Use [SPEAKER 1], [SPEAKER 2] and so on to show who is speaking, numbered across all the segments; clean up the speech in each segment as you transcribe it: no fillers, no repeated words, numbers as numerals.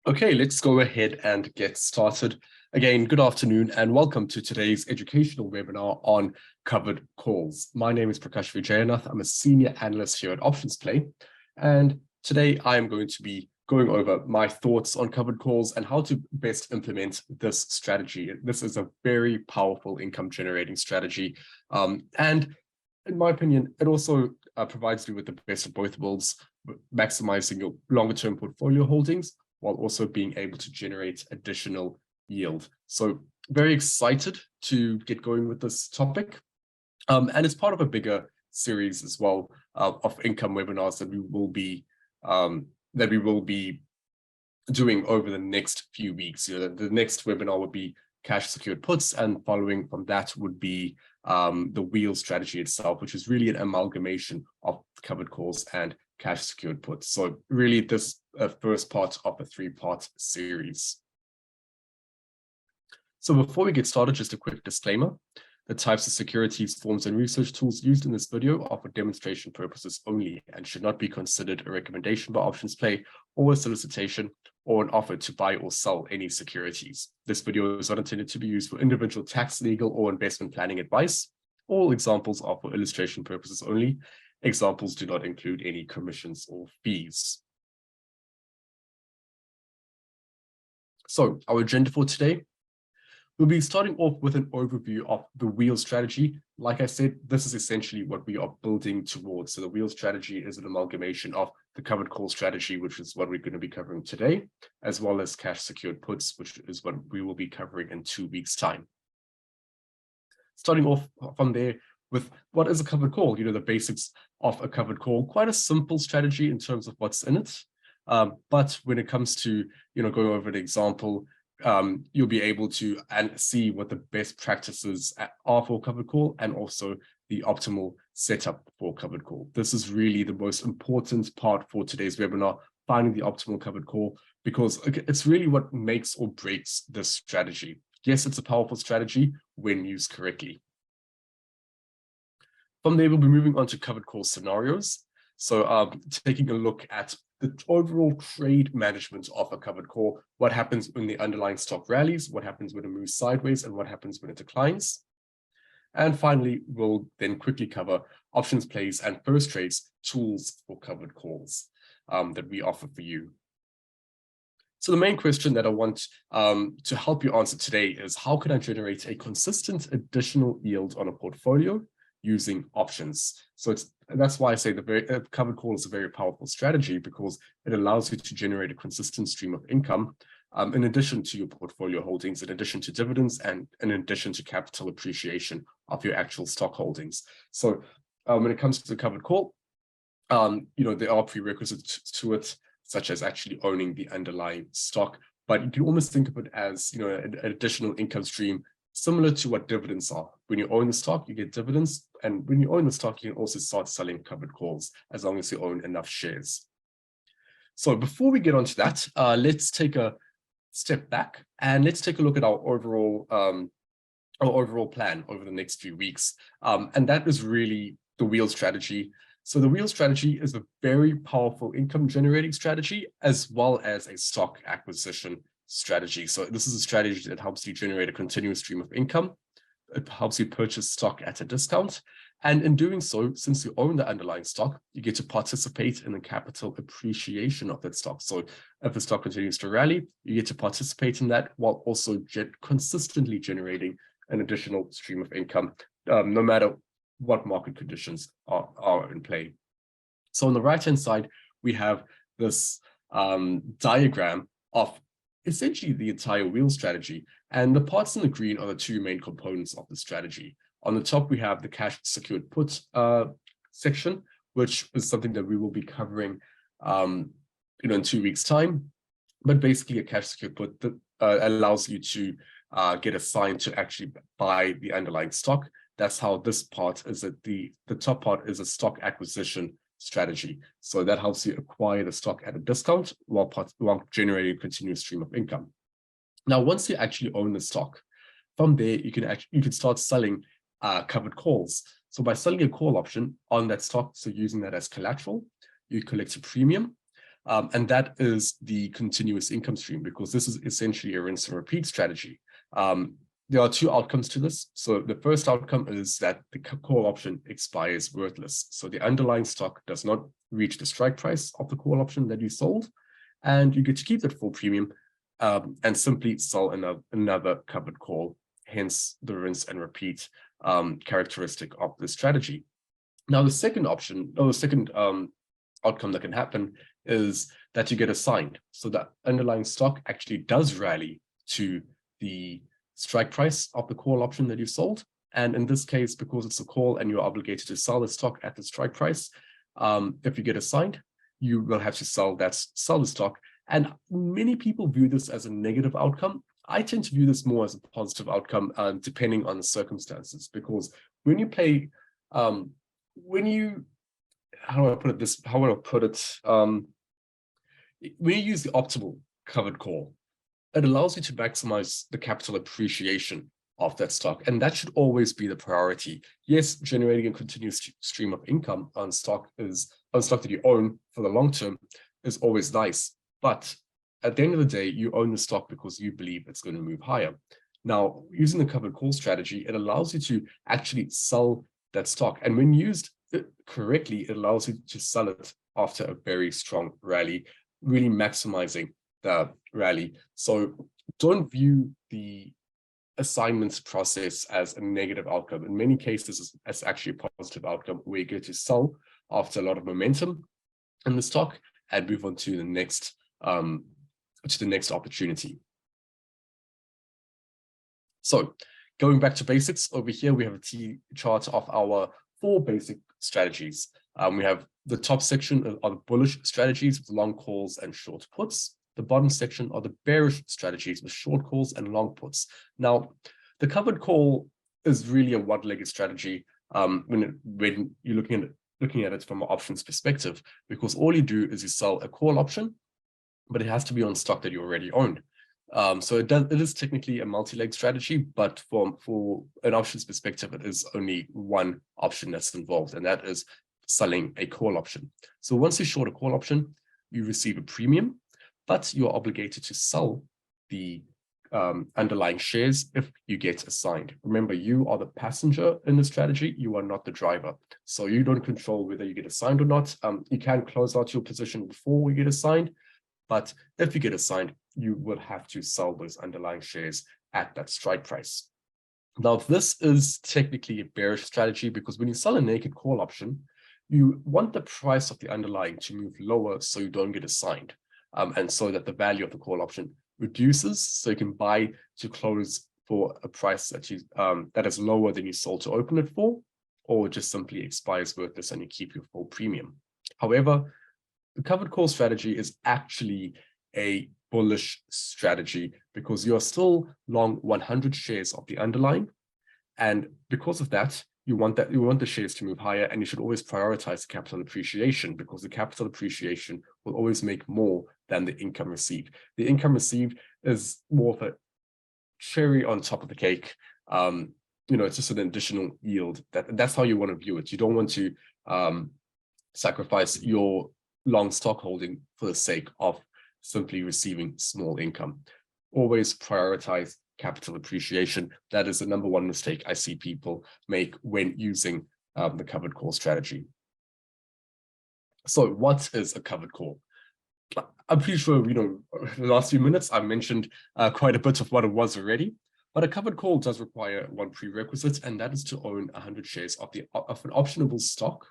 [SPEAKER 1] Okay, let's go ahead and get started. Again, good afternoon and welcome to today's educational webinar on covered calls. My name is Prakash Vijayanath. I'm a senior analyst here at OptionsPlay, and today I am going to be going over my thoughts on covered calls and how to best implement this strategy. This is a very powerful income generating strategy, and in my opinion, it also provides you with the best of both worlds, maximizing your longer term portfolio holdings while also being able to generate additional yield. So very excited to get going with this topic. And it's part of a bigger series as well of income webinars that we will be doing over the next few weeks. The next webinar would be cash secured puts, and following from that would be the wheel strategy itself, which is really an amalgamation of covered calls and cash secured puts. So really this first part of a three-part series. So before we get started, just a quick disclaimer. The types of securities, forms, and research tools used in this video are for demonstration purposes only and should not be considered a recommendation by OptionsPlay or a solicitation or an offer to buy or sell any securities. This video is not intended to be used for individual tax, legal, or investment planning advice. All examples are for illustration purposes only. Examples do not include any commissions or fees. So our agenda for today, we'll be starting off with an overview of the wheel strategy. Like I said, this is essentially what we are building towards. So the wheel strategy is an amalgamation of the covered call strategy, which is what we're going to be covering today, as well as cash secured puts, which is what we will be covering in 2 weeks' time. Starting off from there with what is a covered call, the basics of a covered call, quite a simple strategy in terms of what's in it. But when it comes to, going over an example, you'll be able to see what the best practices are for covered call and also the optimal setup for covered call. This is really the most important part for today's webinar, finding the optimal covered call, because it's really what makes or breaks this strategy. Yes, it's a powerful strategy when used correctly. From there, we'll be moving on to covered call scenarios. So taking a look at the overall trade management of a covered call, what happens when the underlying stock rallies, what happens when it moves sideways, and what happens when it declines. And finally, we'll then quickly cover options plays and first trades tools for covered calls that we offer for you. So the main question that I want to help you answer today is, how can I generate a consistent additional yield on a portfolio using options? So that's why I say the covered call is a very powerful strategy, because it allows you to generate a consistent stream of income in addition to your portfolio holdings, in addition to dividends, and in addition to capital appreciation of your actual stock holdings. So when it comes to the covered call, there are prerequisites to it, such as actually owning the underlying stock. But you can almost think of it as, an additional income stream, similar to what dividends are. When you own the stock, you get dividends. And when you own the stock, you can also start selling covered calls as long as you own enough shares. So before we get onto that, let's take a step back and let's take a look at our overall plan over the next few weeks. And that is really the wheel strategy. So the wheel strategy is a very powerful income generating strategy, as well as a stock acquisition strategy. So this is a strategy that helps you generate a continuous stream of income. It helps you purchase stock at a discount. And in doing so, since you own the underlying stock, you get to participate in the capital appreciation of that stock. So if the stock continues to rally, you get to participate in that while also consistently generating an additional stream of income, no matter what market conditions are in play. So on the right-hand side, we have this diagram of essentially the entire wheel strategy. And the parts in the green are the two main components of the strategy. On the top, we have the cash secured put section, which is something that we will be covering in 2 weeks' time. But basically, a cash secured put that allows you to get assigned to actually buy the underlying stock. That's how this part is the top part is a stock acquisition strategy. So that helps you acquire the stock at a discount while generating a continuous stream of income. Now, once you actually own the stock, from there you can start selling covered calls. So by selling a call option on that stock, so using that as collateral, you collect a premium. And that is the continuous income stream, because this is essentially a rinse and repeat strategy. There are two outcomes to this. So the first outcome is that the call option expires worthless. So the underlying stock does not reach the strike price of the call option that you sold, and you get to keep that full premium and simply sell another covered call, hence the rinse and repeat characteristic of this strategy. Now, the second option, or the second outcome that can happen is that you get assigned. So that underlying stock actually does rally to the strike price of the call option that you sold. And in this case, because it's a call and you're obligated to sell the stock at the strike price, if you get assigned, you will have to sell the stock. And many people view this as a negative outcome. I tend to view this more as a positive outcome, depending on the circumstances, because when you play, how do I put it? When you use the optimal covered call, it allows you to maximize the capital appreciation of that stock. And that should always be the priority. Yes, generating a continuous stream of income on stock that you own for the long term is always nice. But at the end of the day, you own the stock because you believe it's going to move higher. Now, using the covered call strategy, it allows you to actually sell that stock. And when used correctly, it allows you to sell it after a very strong rally, really maximizing the rally. So don't view the assignments process as a negative outcome. In many cases, it's actually a positive outcome where you get to sell after a lot of momentum in the stock and move on to the next opportunity. So going back to basics, over here we have a T chart of our 4 basic strategies. We have the top section are the bullish strategies with long calls and short puts. The bottom section are the bearish strategies with short calls and long puts. Now, the covered call is really a one-legged strategy when you're looking at it from an options perspective, because all you do is you sell a call option, but it has to be on stock that you already own. So it is technically a multi-leg strategy, but for an options perspective, it is only one option that's involved, and that is selling a call option. So once you short a call option, you receive a premium, but you're obligated to sell the underlying shares if you get assigned. Remember, you are the passenger in the strategy, you are not the driver. So you don't control whether you get assigned or not. You can close out your position before you get assigned, but if you get assigned, you will have to sell those underlying shares at that strike price. Now, this is technically a bearish strategy, because when you sell a naked call option, you want the price of the underlying to move lower so you don't get assigned. And so that the value of the call option reduces, so you can buy to close for a price that is lower than you sold to open it for, or just simply expires worthless and you keep your full premium. However, the covered call strategy is actually a bullish strategy, because you're still long 100 shares of the underlying, and because of that, you want the shares to move higher, and you should always prioritize the capital appreciation, because the capital appreciation will always make more than the income received. The income received is more of a cherry on top of the cake. It's just an additional yield. That's how you want to view it. You don't want to sacrifice your long stock holding for the sake of simply receiving small income. Always prioritize capital appreciation. That is the number one mistake I see people make when using the covered call strategy. So what is a covered call? I'm pretty sure, the last few minutes I mentioned quite a bit of what it was already, but a covered call does require one prerequisite, and that is to own 100 shares of an optionable stock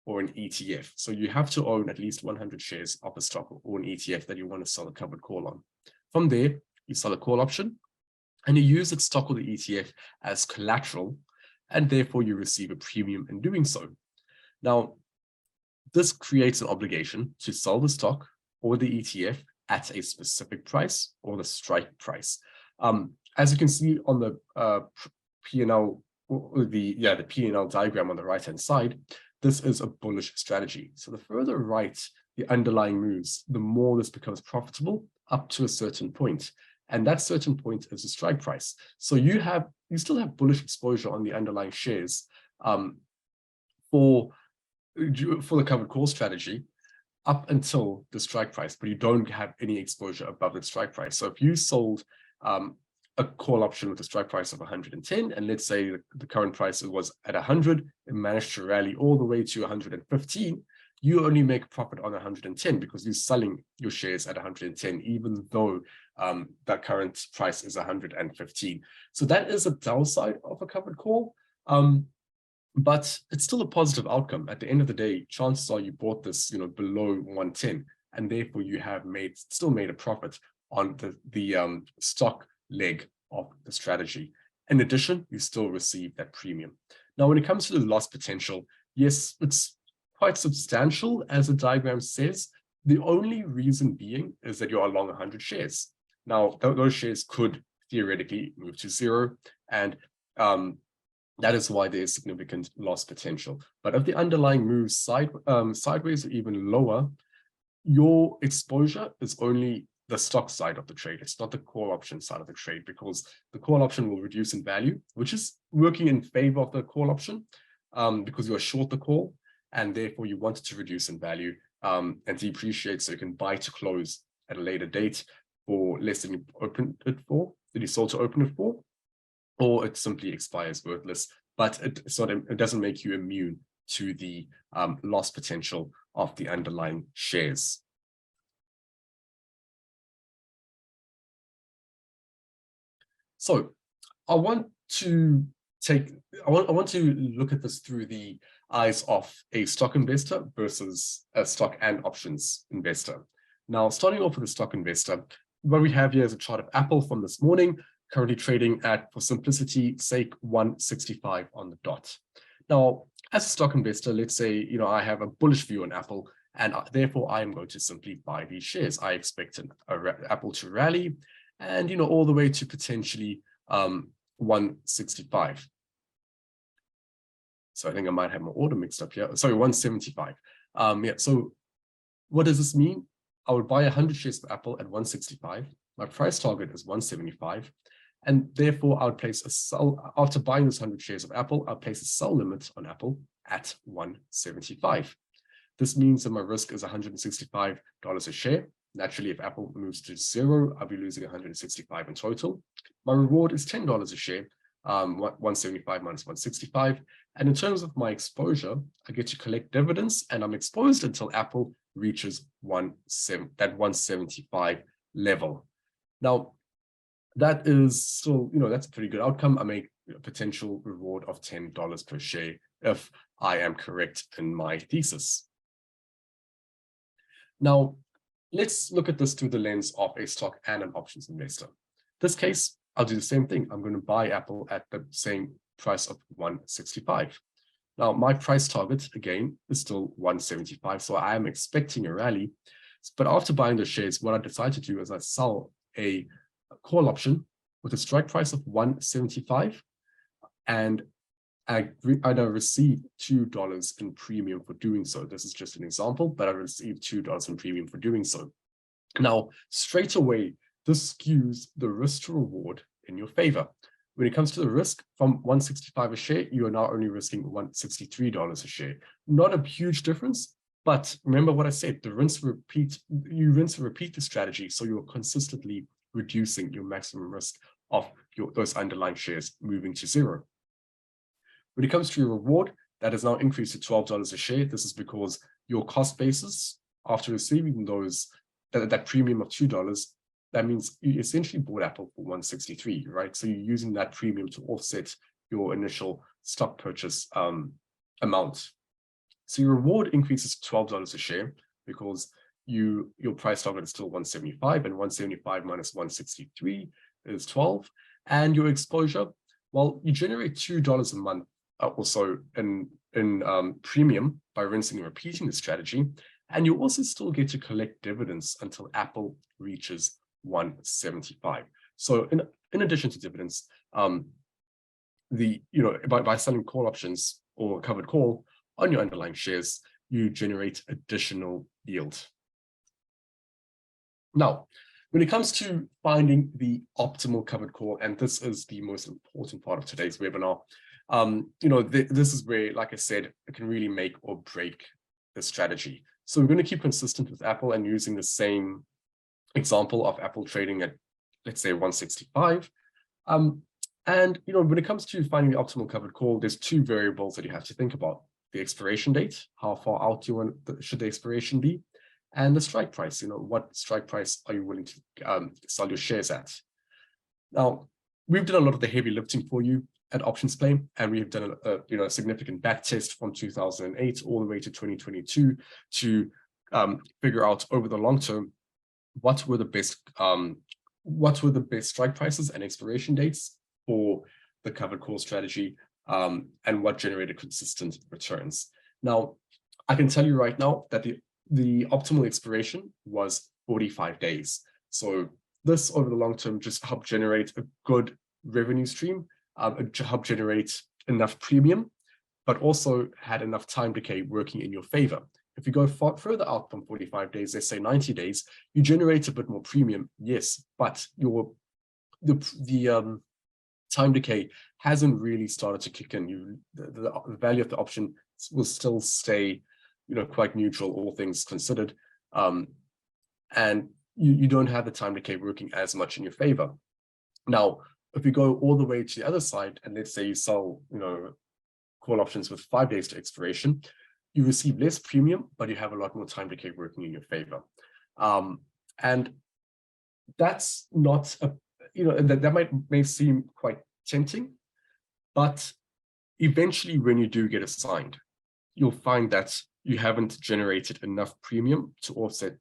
[SPEAKER 1] or an ETF. So you have to own at least 100 shares of a stock or an ETF that you want to sell a covered call on. From there, you sell a call option, and you use that stock or the ETF as collateral, and therefore you receive a premium in doing so. Now, this creates an obligation to sell the stock or the ETF at a specific price or the strike price. As you can see on the P&L, the P&L diagram on the right-hand side, this is a bullish strategy. So the further right the underlying moves, the more this becomes profitable up to a certain point. And that certain point is the strike price. So you still have bullish exposure on the underlying shares for the covered call strategy. up until the strike price, but you don't have any exposure above the strike price. So if you sold a call option with a strike price of 110, and let's say the current price was at 100, it managed to rally all the way to 115, you only make a profit on 110 because you're selling your shares at 110, even though that current price is 115. So that is a downside of a covered call. But it's still a positive outcome. At the end of the day, chances are you bought this, below 110, and therefore you have still made a profit on the stock leg of the strategy. In addition, you still receive that premium. Now, when it comes to the loss potential, yes, it's quite substantial, as the diagram says. The only reason being is that you're long 100 shares. Now, those shares could theoretically move to zero, and that is why there is significant loss potential. But if the underlying moves sideways or even lower, your exposure is only the stock side of the trade. It's not the call option side of the trade, because the call option will reduce in value, which is working in favor of the call option, because you are short the call, and therefore you want it to reduce in value and depreciate, so you can buy to close at a later date for less than you opened it for, than you sold to open it for, or it simply expires worthless. But it doesn't make you immune to the loss potential of the underlying shares. So I want to look at this through the eyes of a stock investor versus a stock and options investor. Now, starting off with a stock investor, what we have here is a chart of Apple from this morning, currently trading at, for simplicity's sake, 165 on the dot. Now, as a stock investor, let's say, I have a bullish view on Apple, and therefore I am going to simply buy these shares. I expect Apple to rally, and, all the way to potentially 165. So I think I might have my order mixed up here. Sorry, 175. Yeah, so what does this mean? I would buy 100 shares of Apple at 165. My price target is 175. And therefore, I would place a sell, after buying this 100 shares of Apple, I'll place a sell limit on Apple at 175. This means that my risk is $165 a share. Naturally, if Apple moves to zero, I'll be losing 165 in total. My reward is $10 a share, 175 minus 165. And in terms of my exposure, I get to collect dividends, and I'm exposed until Apple reaches that 175 level. Now, that is still, that's a pretty good outcome. I make a potential reward of $10 per share if I am correct in my thesis. Now, let's look at this through the lens of a stock and an options investor. In this case, I'll do the same thing. I'm going to buy Apple at the same price of 165. Now, my price target, again, is still 175. So I am expecting a rally. But after buying the shares, what I decide to do is I sell a call option with a strike price of 175, and I receive $2 in premium for doing so. This is just an example, but I received $2 in premium for doing so. Now, straight away, this skews the risk to reward in your favor. When it comes to the risk, from 165 a share, you are now only risking $163 a share. Not a huge difference, but remember what I said, you rinse and repeat the strategy, so you're consistently reducing your maximum risk of those underlying shares moving to zero. When it comes to your reward, that has now increased to $12 a share. This is because your cost basis, after receiving that premium of $2, that means you essentially bought Apple for 163, right? So you're using that premium to offset your initial stock purchase amount. So your reward increases to $12 a share because your price target is still 175, and 175 minus 163 is 12. And your exposure, well, you generate $2 a month also in premium by rinsing and repeating the strategy. And you also still get to collect dividends until Apple reaches 175. So in addition to dividends, by selling call options or covered call on your underlying shares, you generate additional yield. Now, when it comes to finding the optimal covered call, and this is the most important part of today's webinar, this is where, like I said, it can really make or break the strategy. So we're going to keep consistent with Apple and using the same example of Apple trading at, let's say, 165. And when it comes to finding the optimal covered call, there's two variables that you have to think about: the expiration date, how far out should the expiration be, and the strike price. What strike price are you willing to sell your shares at? Now, we've done a lot of the heavy lifting for you at OptionsPlay, and we've done a significant back test from 2008 all the way to 2022 to figure out over the long term what were the best strike prices and expiration dates for the covered call strategy, and what generated consistent returns. Now, I can tell you right now that the optimal expiration was 45 days. So this over the long term just helped generate a good revenue stream, helped generate enough premium, but also had enough time decay working in your favor. If you go further out from 45 days, let's say 90 days, you generate a bit more premium, yes, but the time decay hasn't really started to kick in. The value of the option will still stay, quite neutral, all things considered, and you don't have the time decay working as much in your favor. Now, if you go all the way to the other side, and let's say you sell, call options with 5 days to expiration, you receive less premium, but you have a lot more time decay working in your favor. And that's not that may seem quite tempting, but eventually when you do get assigned, you'll find that you haven't generated enough premium to offset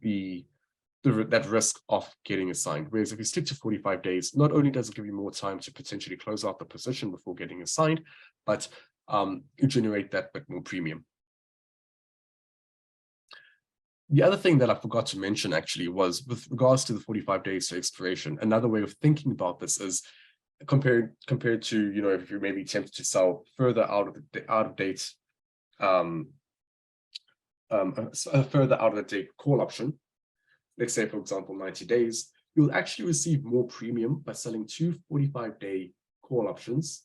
[SPEAKER 1] that risk of getting assigned. Whereas if you stick to 45 days, not only does it give you more time to potentially close out the position before getting assigned, but you generate that bit more premium. The other thing that I forgot to mention actually was with regards to the 45 days to expiration. Another way of thinking about this is compared to, if you're maybe tempted to sell further out of date call option, let's say, for example, 90 days, you'll actually receive more premium by selling 2 45-day call options,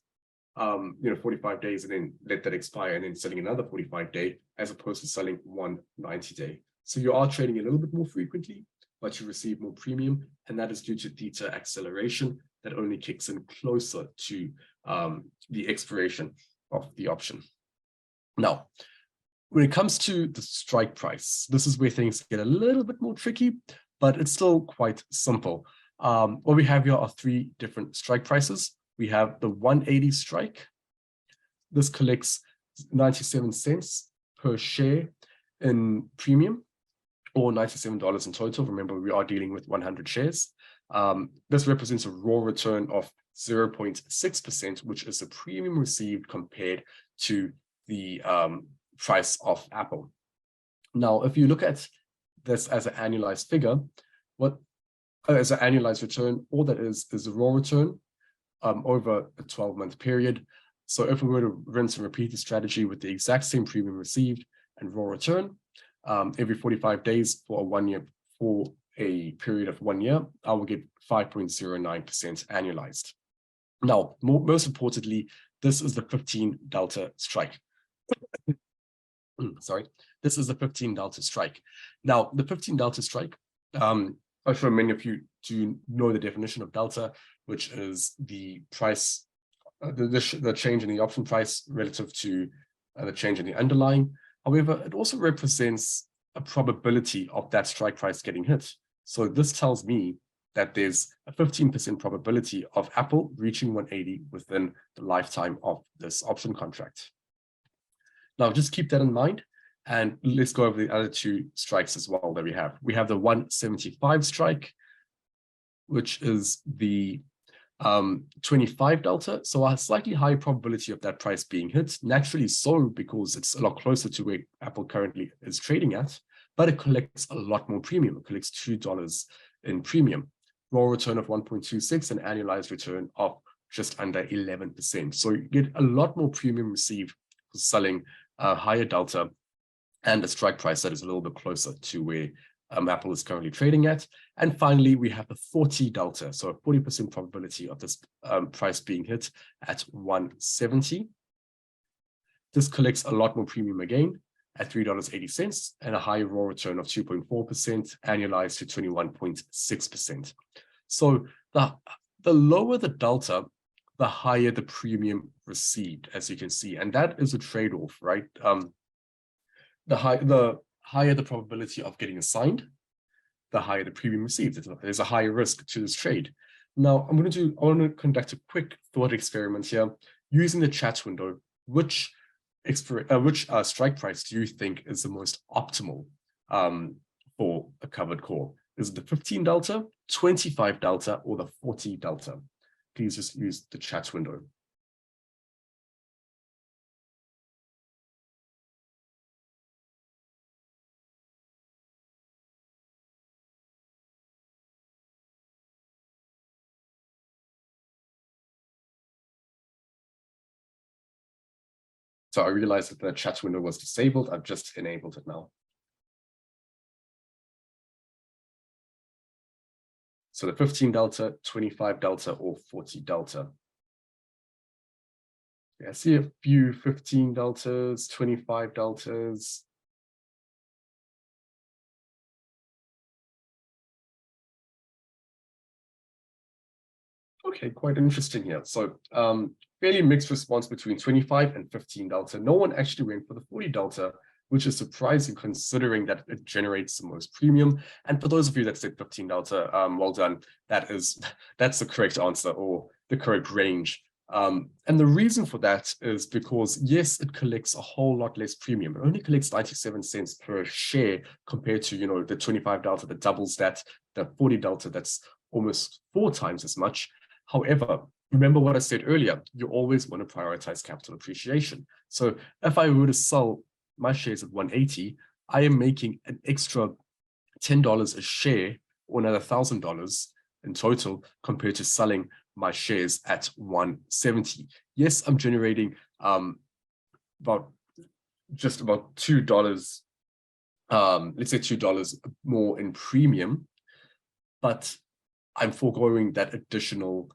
[SPEAKER 1] 45 days and then let that expire and then selling another 45-day, as opposed to selling one 90-day. So you are trading a little bit more frequently, but you receive more premium, and that is due to theta acceleration that only kicks in closer to the expiration of the option. Now, when it comes to the strike price, this is where things get a little bit more tricky, but it's still quite simple. What we have here are 3 different strike prices. We have the 180 strike. This collects 97 cents per share in premium, or $97 in total. Remember, we are dealing with 100 shares. This represents a raw return of 0.6%, which is the premium received compared to the price of Apple. Now, if you look at this as an annualized figure, as an annualized return, all that is a raw return over a 12-month period. So if we were to rinse and repeat the strategy with the exact same premium received and raw return, every 45 days for a period of 1 year, I will get 5.09% annualized. Now, most importantly, this is the 15 delta strike. Sorry, this is the 15 delta strike. Now, the 15 delta strike, I'm sure many of you do know the definition of delta, which is the price, the change in the option price relative to the change in the underlying. However, it also represents a probability of that strike price getting hit. So this tells me that there's a 15% probability of Apple reaching 180 within the lifetime of this option contract. Now, just keep that in mind, and let's go over the other 2 strikes as well that we have. We have the 175 strike, which is the 25 delta, so a slightly higher probability of that price being hit, naturally so, because it's a lot closer to where Apple currently is trading at, but it collects a lot more premium. It collects $2 in premium, raw return of 1.26, and annualized return of just under 11%. So you get a lot more premium received for selling a higher delta and a strike price that is a little bit closer to where Apple is currently trading at. And finally, we have the 40 delta, so a 40% probability of this price being hit at 170. This collects a lot more premium again, at $3.80 and a high raw return of 2.4%, annualized to 21.6%. So the lower the delta, the higher the premium received, as you can see, and that is a trade-off, right? The higher the probability of getting assigned, the higher the premium received. There's a higher risk to this trade. Now, I want to conduct a quick thought experiment here using the chat window. Which strike price do you think is the most optimal for a covered call? Is it the 15 delta, 25 delta, or the 40 delta? Please just use the chat window. So I realized that the chat window was disabled. I've just enabled it now. So the 15 delta, 25 delta, or 40 delta. Yeah, I see a few 15 deltas, 25 deltas. Okay, quite interesting here. So fairly mixed response between 25 and 15 delta. No one actually went for the 40 delta, which is surprising considering that it generates the most premium. And for those of you that said 15 delta, well done. That's the correct answer, or the correct range. And the reason for that is because, yes, it collects a whole lot less premium. It only collects 97 cents per share compared to, the 25 delta that doubles that, the 40 delta that's almost 4 times as much. However, remember what I said earlier, you always want to prioritize capital appreciation. So if I were to sell my shares at 180, I am making an extra $10 a share, or another $1,000 in total, compared to selling my shares at 170. Yes, I'm generating just about $2, let's say $2 more in premium, but I'm foregoing that additional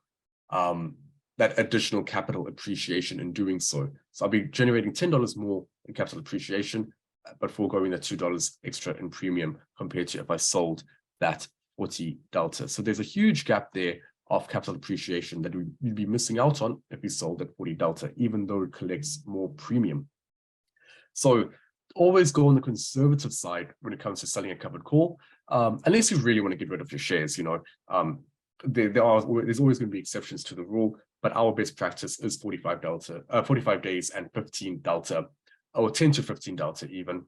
[SPEAKER 1] capital appreciation in doing so. So I'll be generating $10 more in capital appreciation, but foregoing that $2 extra in premium compared to if I sold that 40 delta. So there's a huge gap there of capital appreciation that we'd be missing out on if we sold at 40 delta, even though it collects more premium. So always go on the conservative side when it comes to selling a covered call, unless you really want to get rid of your shares. There's always going to be exceptions to the rule, but our best practice is 45 days and 15 delta, or 10 to 15 delta even.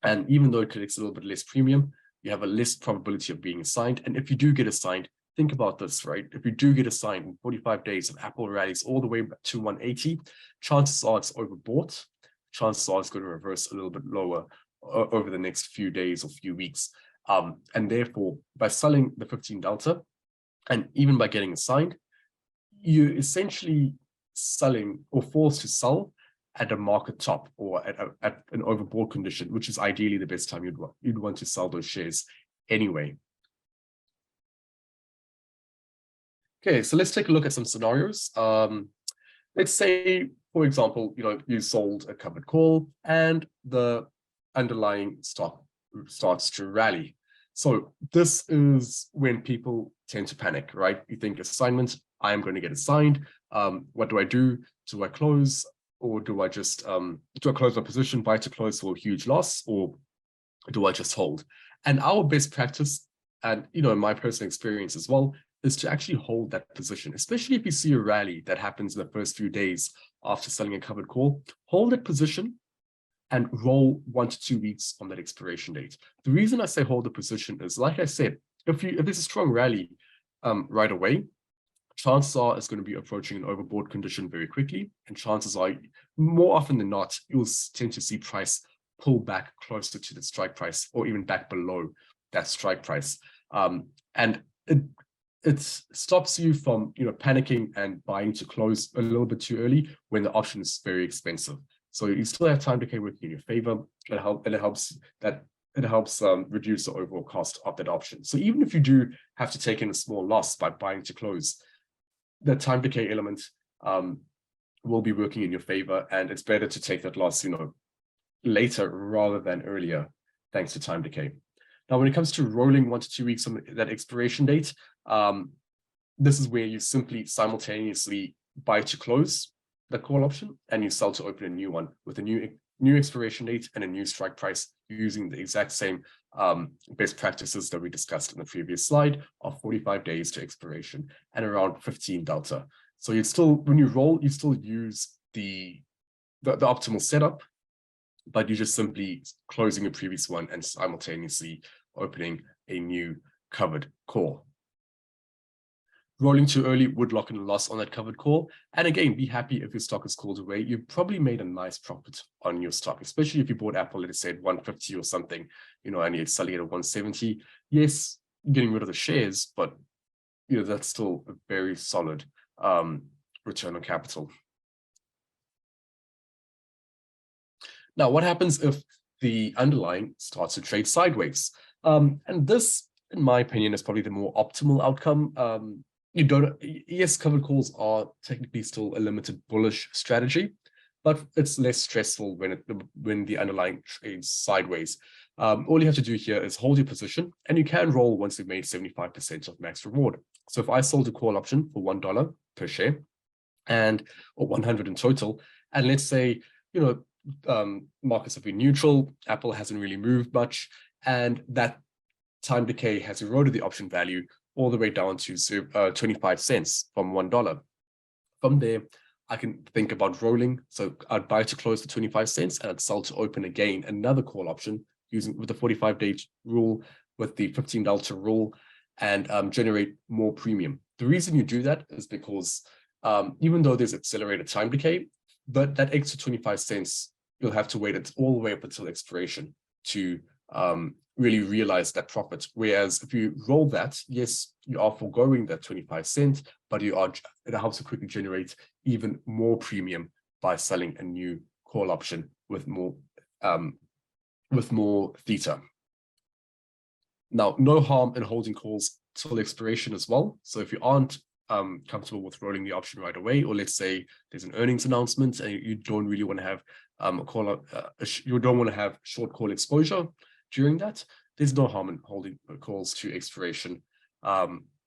[SPEAKER 1] And even though it collects a little bit less premium, you have a less probability of being assigned. And if you do get assigned, think about this, right? If you do get assigned in 45 days of Apple rallies all the way to 180, chances are it's overbought. Chances are it's going to reverse a little bit lower over the next few days or few weeks. And therefore, by selling the 15 delta, and even by getting assigned, you're essentially selling or forced to sell at a market top, or at an overbought condition, which is ideally the best time you'd want to sell those shares anyway. Okay, so let's take a look at some scenarios. Let's say, for example, you sold a covered call and the underlying stock starts to rally. So this is when people tend to panic, right? You think assignment, I am going to get assigned. What do I do? Do I close, or do I just do I close my position, buy to close for a huge loss, or do I just hold? And our best practice, and in my personal experience as well, is to actually hold that position, especially if you see a rally that happens in the first few days after selling a covered call. Hold that position and roll 1 to 2 weeks on that expiration date. The reason I say hold the position is, like I said, if there's a strong rally right away, chances are it's going to be approaching an overbought condition very quickly, and chances are, more often than not, you'll tend to see price pull back closer to the strike price, or even back below that strike price. And it stops you from panicking and buying to close a little bit too early when the option is very expensive. So you still have time decay working in your favor. It helps reduce the overall cost of that option. So even if you do have to take in a small loss by buying to close, the time decay element will be working in your favor, and it's better to take that loss, later rather than earlier, thanks to time decay. Now, when it comes to rolling 1 to 2 weeks on that expiration date, this is where you simply simultaneously buy to close the call option and you sell to open a new one with a new expiration date and a new strike price using the exact same best practices that we discussed in the previous slide of 45 days to expiration and around 15 delta. So you'd still, when you roll, you still use the optimal setup, but you're just simply closing a previous one and simultaneously opening a new covered call. Rolling too early would lock in a loss on that covered call. And again, be happy if your stock is called away. You've probably made a nice profit on your stock, especially if you bought Apple, let's say at 150 or something, and you're selling it at 170. Yes, getting rid of the shares, but that's still a very solid return on capital. Now, what happens if the underlying starts to trade sideways? And this, in my opinion, is probably the more optimal outcome. Yes, covered calls are technically still a limited bullish strategy, but it's less stressful when the underlying trades sideways. All you have to do here is hold your position, and you can roll once you've made 75% of max reward. So if I sold a call option for $1 per share, or 100 in total, and let's say markets have been neutral, Apple hasn't really moved much, and that time decay has eroded the option value all the way down to 25 cents from $1. From there, I can think about rolling. So I'd buy to close for 25 cents and I'd sell to open again another call option with the 45-day rule, with the 15 delta rule, and generate more premium. The reason you do that is because even though there's accelerated time decay, but that extra 25 cents, you'll have to wait all the way up until expiration to really realize that profit. Whereas if you roll that, yes, you are foregoing that 25 cents, but it helps you quickly generate even more premium by selling a new call option with more theta. Now, no harm in holding calls till expiration as well. So if you aren't comfortable with rolling the option right away, or let's say there's an earnings announcement and you don't really want to have you don't want to have short call exposure during that, there's no harm in holding calls to expiration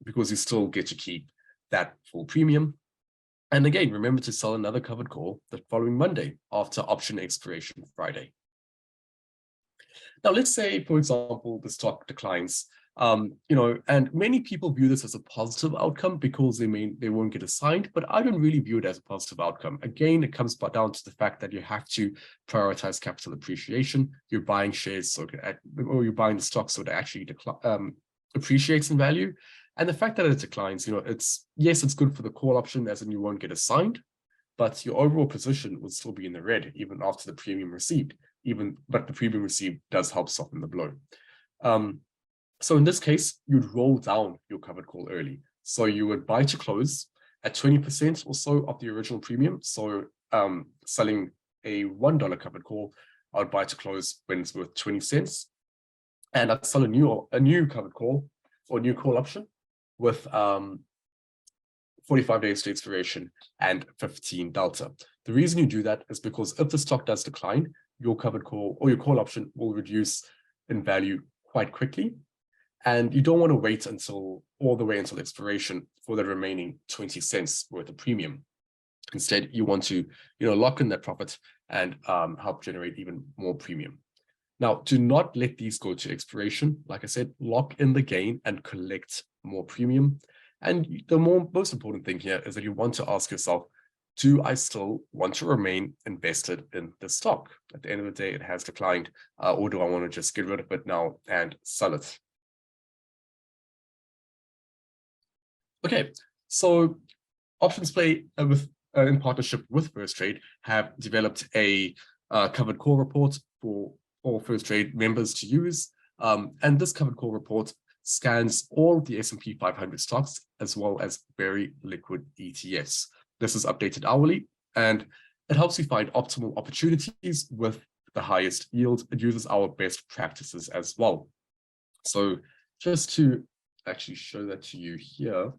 [SPEAKER 1] because you still get to keep that full premium. And again, remember to sell another covered call the following Monday after option expiration Friday. Now, let's say, for example, the stock declines, and many people view this as a positive outcome because they won't get assigned, but I don't really view it as a positive outcome. Again, it comes down to the fact that you have to prioritize capital appreciation. You're buying shares, or you're buying the stock so it actually appreciates in value. And the fact that it declines, it's good for the call option, as in you won't get assigned, but your overall position will still be in the red even after the premium received. But the premium received does help soften the blow. So in this case, you'd roll down your covered call early. So you would buy to close at 20% or so of the original premium. So selling a $1 covered call, I would buy to close when it's worth 20 cents. And I'd sell a new covered call or new call option with 45 days to expiration and 15 delta. The reason you do that is because if the stock does decline, your covered call or your call option will reduce in value quite quickly. And you don't want to wait all the way until expiration for the remaining 20 cents worth of premium. Instead, you want to lock in that profit and help generate even more premium. Now, do not let these go to expiration. Like I said, lock in the gain and collect more premium. And the most important thing here is that you want to ask yourself, do I still want to remain invested in the stock? At the end of the day, it has declined, or do I want to just get rid of it now and sell it? Okay, so OptionsPlay, in partnership with First Trade, have developed a covered call report for all First Trade members to use. And this covered call report scans all the S&P 500 stocks as well as very liquid ETFs. This is updated hourly, and it helps you find optimal opportunities with the highest yield. It uses our best practices as well. So just to actually show that to you here,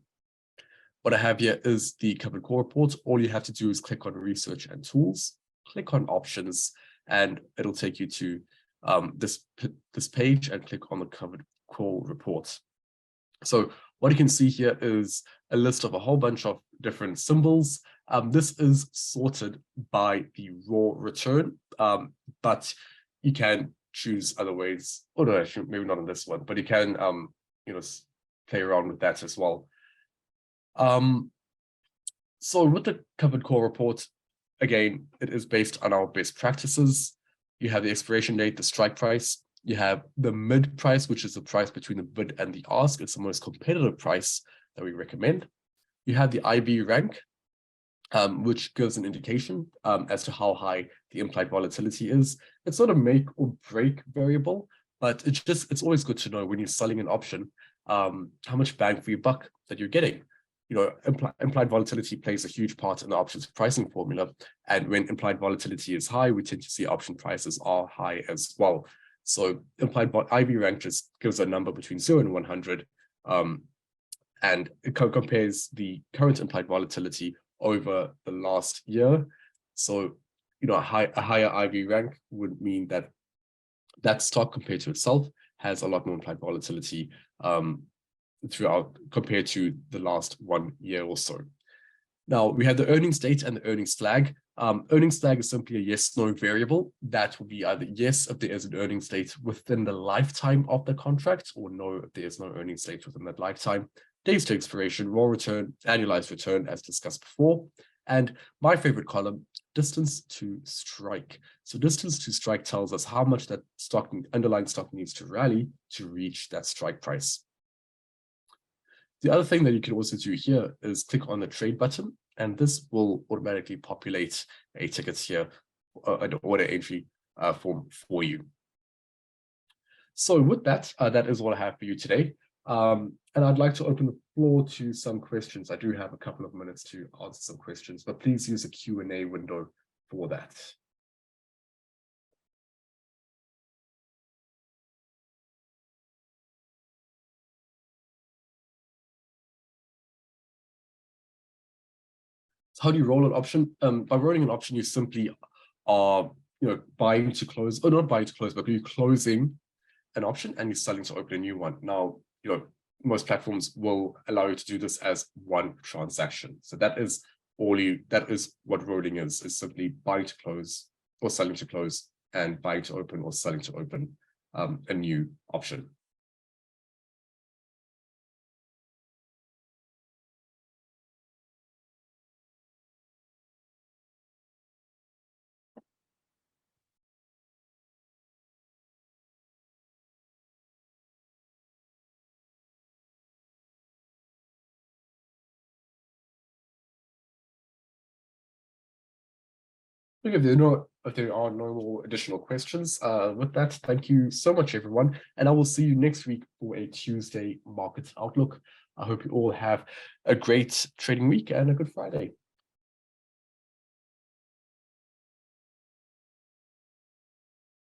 [SPEAKER 1] what I have here is the covered call report. All you have to do is click on research and tools, click on options, and it'll take you to this page and click on the covered call report. So what you can see here is a list of a whole bunch of different symbols. This is sorted by the raw return, but you can choose other ways. Oh no, actually, maybe not on this one, but you can play around with that as well. So with the covered call report, again, it is based on our best practices. You have the expiration date, the strike price. You have the mid price, which is the price between the bid and the ask. It's the most competitive price that we recommend. You have the IB rank, which gives an indication as to how high the implied volatility is. It's not a make or break variable, but it's always good to know when you're selling an option, how much bang for your buck that you're getting. Implied volatility plays a huge part in the options pricing formula. And when implied volatility is high, we tend to see option prices are high as well. So implied IB rank just gives a number between 0 and 100, and it compares the current implied volatility over the last year. So, a higher IB rank would mean that that stock compared to itself has a lot more implied volatility throughout compared to the last 1 year or so. Now we have the earnings date and the earnings flag. Earnings flag is simply a yes/no variable. That will be either yes if there is an earnings date within the lifetime of the contract, or no if there is no earnings date within that lifetime. Days to expiration, raw return, annualized return, as discussed before. And my favorite column, distance to strike. So distance to strike tells us how much that underlying stock needs to rally to reach that strike price. The other thing that you can also do here is click on the trade button, and this will automatically populate a ticket here, an order entry form for you. So with that, that is what I have for you today. And I'd like to open the floor to some questions. I do have a couple of minutes to answer some questions, but please use the Q&A window for that. How do you roll an option? By rolling an option, you simply are, buying to close, or not buying to close, but you're closing an option and you're selling to open a new one. Now, most platforms will allow you to do this as one transaction. So that is what rolling is simply buying to close or selling to close, and buying to open or selling to open a new option. If there are no more additional questions, with that, thank you so much, everyone. And I will see you next week for a Tuesday market outlook. I hope you all have a great trading week and a good Friday.